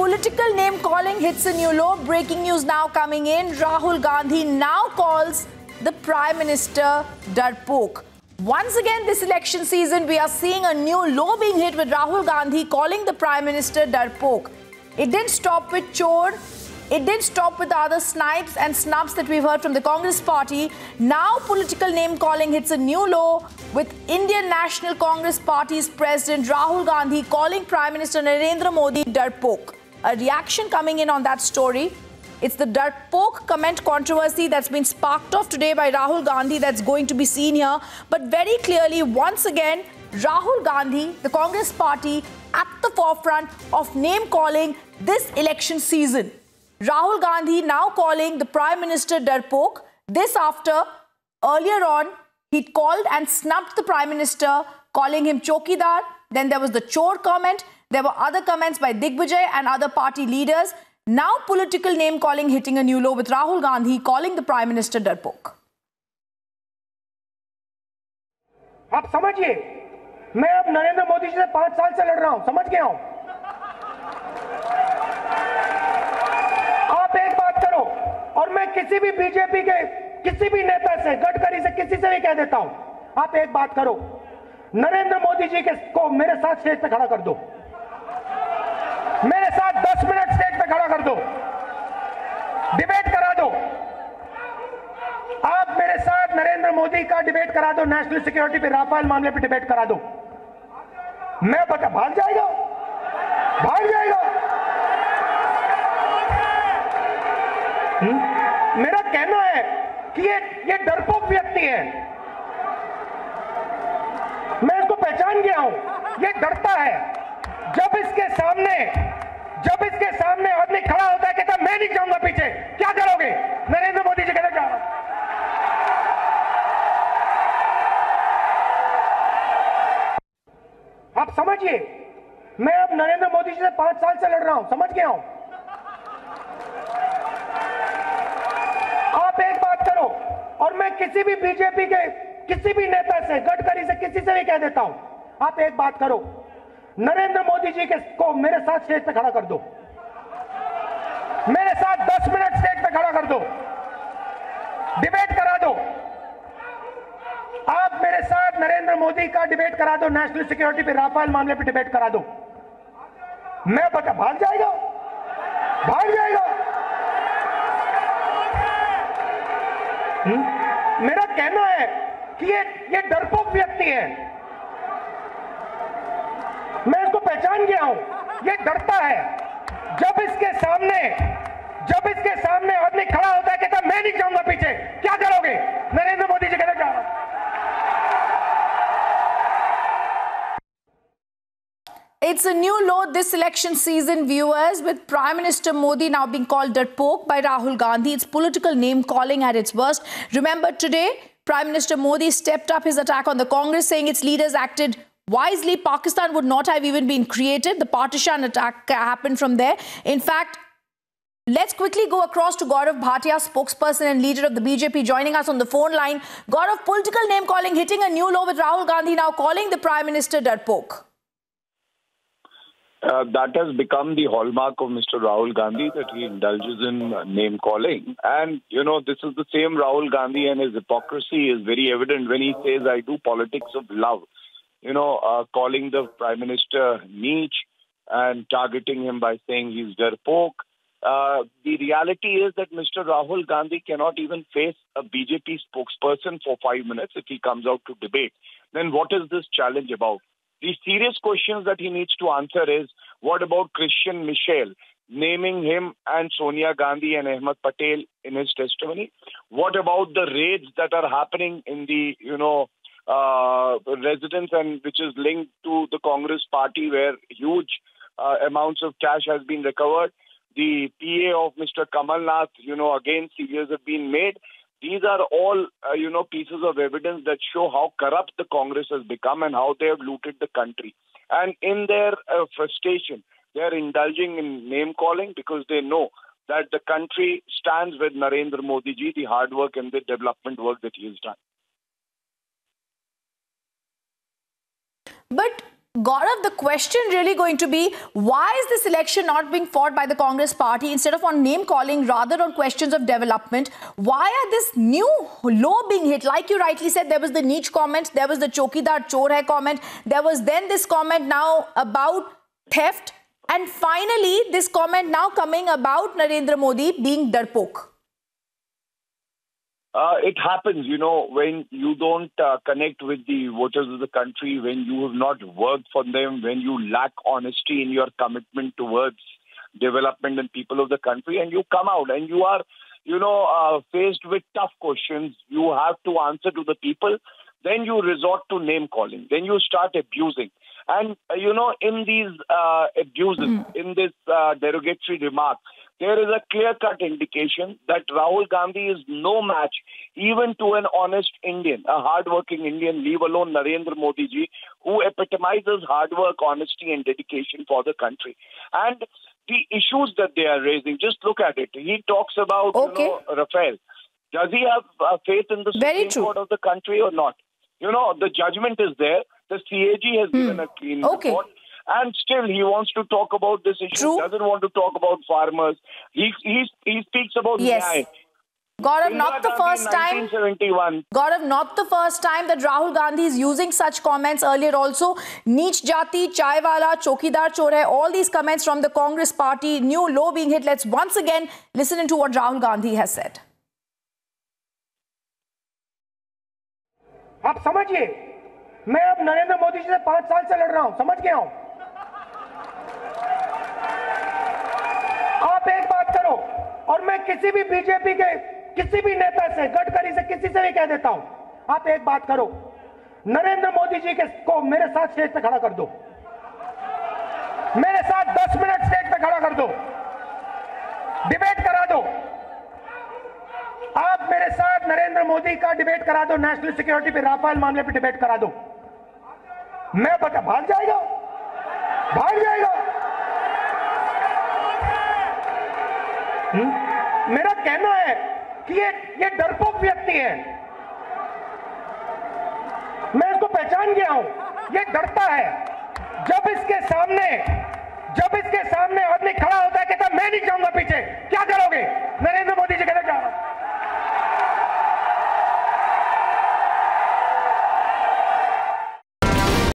political name calling hits a new low. Breaking news now coming in. Rahul Gandhi now calls the Prime Minister Darpok. Once again this election season, we are seeing a new low being hit with Rahul Gandhi calling the Prime Minister Darpok. It didn't stop with Chor. It didn't stop with the other snipes and snubs that we've heard from the Congress party. Now political name calling hits a new low with Indian National Congress Party's President Rahul Gandhi calling Prime Minister Narendra Modi Darpok. A reaction coming in on that story. It's the Darpok comment controversy that's been sparked off today by Rahul Gandhi that's going to be seen here. But very clearly, once again, Rahul Gandhi, the Congress party, at the forefront of name calling this election season. Rahul Gandhi now calling the Prime Minister Darpok. This after, earlier on, he called and snubbed the Prime Minister, calling him Chokidar. Then there was the Chor comment. There were other comments by Digvijay and other party leaders. Now political name calling hitting a new low with Rahul Gandhi calling the Prime Minister Darpok. आप समझिए, मैं अब नरेंद्र मोदी जी से 5 साल से लड़ रहा हूं, समझ गया हूं। आप एक बात करो, और मैं किसी भी बीजेपी के किसी भी नेता से, गडकरी से, किसी से भी कह देता हूं, आप एक बात करो, नरेंद्र मोदी जी को मेरे साथ स्टेज पे खड़ा कर दो, मेरे साथ 10 मिनट स्टेज पे खड़ा कर दो, डिबेट करा दो। आप मेरे साथ नरेंद्र मोदी का डिबेट करा दो, नेशनल सिक्योरिटी पे, राफेल मामले पे डिबेट करा दो। मैं बता, भाग जाएगा, भाग जाएगा। मेरा कहना है कि ये डरपोक व्यक्ति है, मैं इसको पहचान गया हूं। ये डरता है जब इसके सामने आदमी खड़ा होता है, कहता मैं नहीं जाऊंगा पीछे, क्या करोगे? नरेंद्र मोदी जी कहते जा रहा हूं। आप समझिए, मैं अब नरेंद्र मोदी जी से 5 साल से लड़ रहा हूं, समझ गया हूं। आप एक बात करो, और मैं किसी भी बीजेपी के किसी भी नेता से, गडकरी से, किसी से भी कह देता हूं, आप एक बात करो, नरेंद्र मोदी जी को मेरे साथ स्टेज पे खड़ा कर दो, मेरे साथ 10 मिनट स्टेज पे खड़ा कर दो, डिबेट करा दो। आप मेरे साथ नरेंद्र मोदी का डिबेट करा दो, नेशनल सिक्योरिटी पे, राफेल मामले पे डिबेट करा दो। मैं बता, भाग जाएगा, भाग जाएगा। मेरा कहना है कि ये डरपोक व्यक्ति है, मैं इसको पहचान गया हूं। ये डरता है जब इसके सामने आदमी खड़ा होता है, कहता मैं नहीं जाऊंगा पीछे, क्या करोगे? नरेंद्र मोदी जी कहते जा रहा हूं। It's a new low this election season, viewers, with Prime Minister Modi now being called Darpok by Rahul Gandhi. It's political name calling at its worst. Remember today, Prime Minister Modi stepped up his attack on the Congress, saying its leaders acted wisely. Pakistan would not have even been created. The partition attack happened from there. In fact, let's quickly go across to Gaurav Bhatia, spokesperson and leader of the BJP, joining us on the phone line. Gaurav, political name calling hitting a new low with Rahul Gandhi now calling the Prime Minister Darpok. That has become the hallmark of Mr. Rahul Gandhi, that he indulges in name calling. And, you know, this is the same Rahul Gandhi, and his hypocrisy is very evident when he says, I do politics of love. You know, calling the Prime Minister Neech and targeting him by saying he's Darpok. The reality is that Mr. Rahul Gandhi cannot even face a BJP spokesperson for 5 minutes if he comes out to debate. Then what is this challenge about? The serious questions that he needs to answer is, what about Christian Michel, naming him and Sonia Gandhi and Ahmed Patel in his testimony? What about the raids that are happening in the, residence, and which is linked to the Congress party, where huge amounts of cash has been recovered? The PA of Mr. Kamal Nath, again, serious have been made. These are all, pieces of evidence that show how corrupt the Congress has become and how they have looted the country. And in their frustration, they are indulging in name calling because they know that the country stands with Narendra Modi ji, the hard work and the development work that he has done. But Gaurav, the question really going to be, why is this election not being fought by the Congress party instead of on name calling, rather on questions of development? Why are this new low being hit? Like you rightly said, there was the niche comment, there was the Chokidar Chor Hai comment, there was then this comment now about theft, and finally this comment now coming about Narendra Modi being darpok. It happens, when you don't connect with the voters of the country, when you have not worked for them, when you lack honesty in your commitment towards development and people of the country, and you come out and you are, faced with tough questions, you have to answer to the people, then you resort to name calling, then you start abusing. And, in these abuses, in this derogatory remark, there is a clear-cut indication that Rahul Gandhi is no match even to an honest Indian, a hard-working Indian, leave alone Narendra Modi ji, who epitomizes hard work, honesty and dedication for the country. And the issues that they are raising, just look at it. He talks about, Rafale. Does he have faith in the Supreme Court of the country or not? The judgment is there. The CAG has given a clean report. And still, he wants to talk about this issue. Doesn't want to talk about farmers. He speaks about Nyay. Gaurav, not the first time. 1971. Gaurav, not the first time that Rahul Gandhi is using such comments. Earlier also, Neech Jati, Chai Wala, Chokidar Chor Hai, all these comments from the Congress party, new low being hit. Let's once again listen to what Rahul Gandhi has said. आप समझिए, मैं अब नरेंद्र मोदी जी से 5 साल से लड़ रहा हूं, समझ गया हूं। आप एक बात करो, और मैं किसी भी बीजेपी के किसी भी नेता से, गडकरी से, किसी से भी कह देता हूं, आप एक बात करो, नरेंद्र मोदी जी को मेरे साथ स्टेज पे खड़ा कर दो, मेरे साथ 10 मिनट स्टेज पे खड़ा कर दो, डिबेट करा दो। आप मेरे साथ नरेंद्र मोदी का डिबेट करा दो, नेशनल सिक्योरिटी पे, राफेल मामले पे डिबेट करा दो, मैं बता भाग जाएगा, भाग जाएगा। मेरा कहना है कि ये डरपोक व्यक्ति है, मैं इसको पहचान गया हूं, ये डरता है। जब इसके सामने